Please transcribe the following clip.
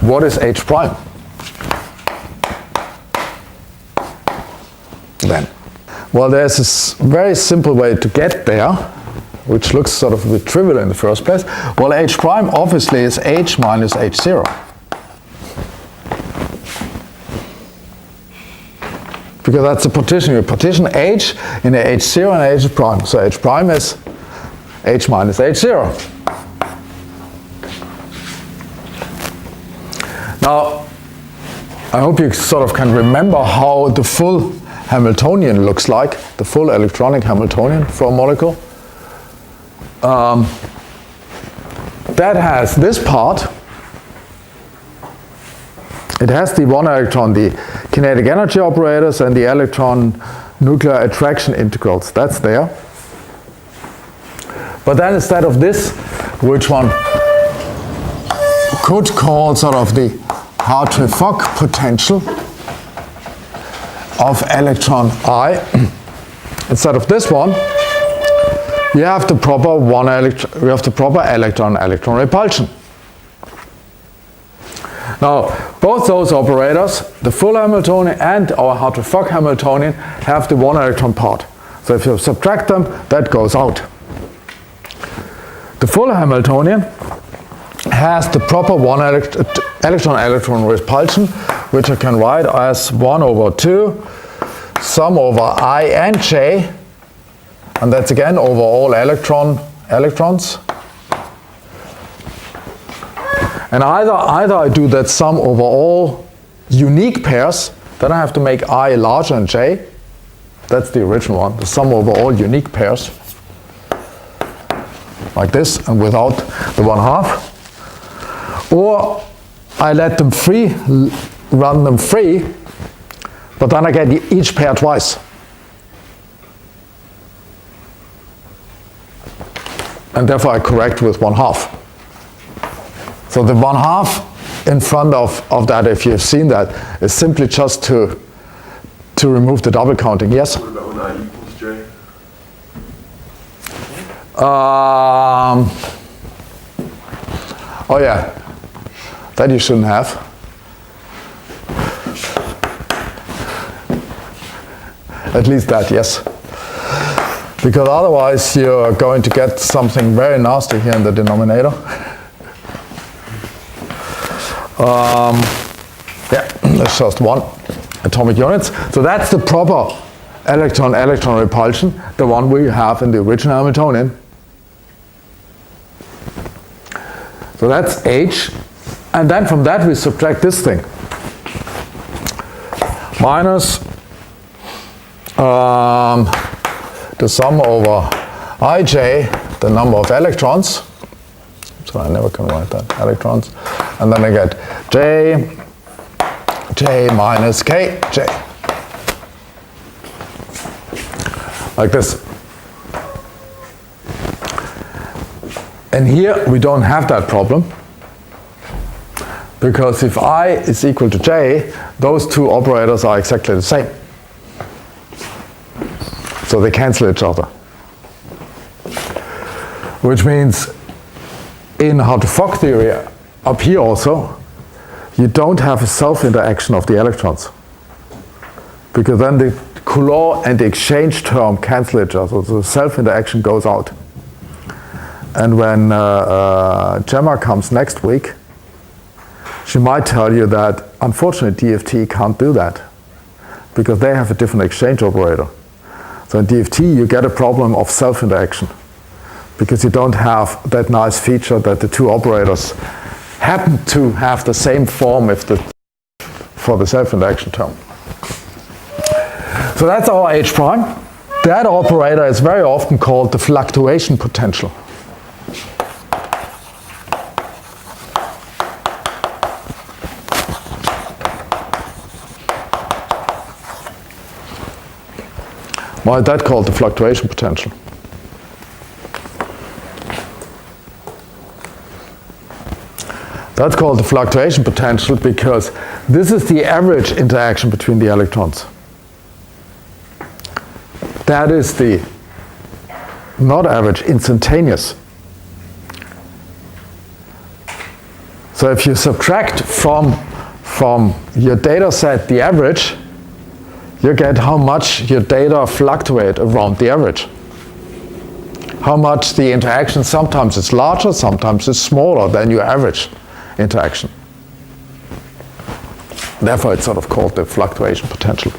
what is H prime? Then, well, there's this very simple way to get there, which looks sort of a bit trivial in the first place. Well, H prime obviously is H minus H0. Because that's the partition. You partition H in a H0 and H prime. So H prime is H minus H0. Now, I hope you sort of can remember how the full Hamiltonian looks like, the full electronic Hamiltonian for a molecule. That has this part. It has the one electron, the kinetic energy operators, and the electron nuclear attraction integrals. That's there. But then instead of this, which one could call sort of the Hartree-Fock potential of electron I, instead of this one, you have the proper electron repulsion. Now, both those operators, the full Hamiltonian and our Hartree-Fock Hamiltonian, have the one electron part. So if you subtract them, that goes out. The full Hamiltonian has the proper one electron repulsion, which I can write as 1 over 2 sum over I and J, and that's again over all electrons. And either I do that sum over all unique pairs, then I have to make I larger than J. That's the original one, the sum over all unique pairs. Like this, and without the 1/2. Or I let them free, run them free, but then I get each pair twice. And therefore I correct with 1/2. So the 1/2 in front of that, if you've seen that, is simply just to remove the double counting. Yes? What about when I equals J? Oh yeah, that you shouldn't have. At least that, yes. Because otherwise you're going to get something very nasty here in the denominator. Yeah, that's just one atomic units. So that's the proper electron-electron repulsion, the one we have in the original Hamiltonian. So that's H, and then from that we subtract this thing. Minus the sum over Ij, the number of electrons. So I never can write that, electrons. And then I get J minus K, J. Like this. And here we don't have that problem, because if I is equal to J, those two operators are exactly the same. So they cancel each other. Which means in Hartree-Fock theory, up here also, you don't have a self-interaction of the electrons. Because then the Coulomb and the exchange term cancel each other, so the self-interaction goes out. And when Gemma comes next week, she might tell you that unfortunately DFT can't do that, because they have a different exchange operator. So in DFT you get a problem of self-interaction, because you don't have that nice feature that the two operators happen to have the same form for the self-interaction term. So that's our H prime. That operator is very often called the fluctuation potential. Why is that called the fluctuation potential? That's called the fluctuation potential because this is the average interaction between the electrons. That is the, not average, instantaneous. So if you subtract from your data set the average, you get how much your data fluctuate around the average. How much the interaction, sometimes it's larger, sometimes it's smaller than your average interaction. Therefore, it's sort of called the fluctuation potential.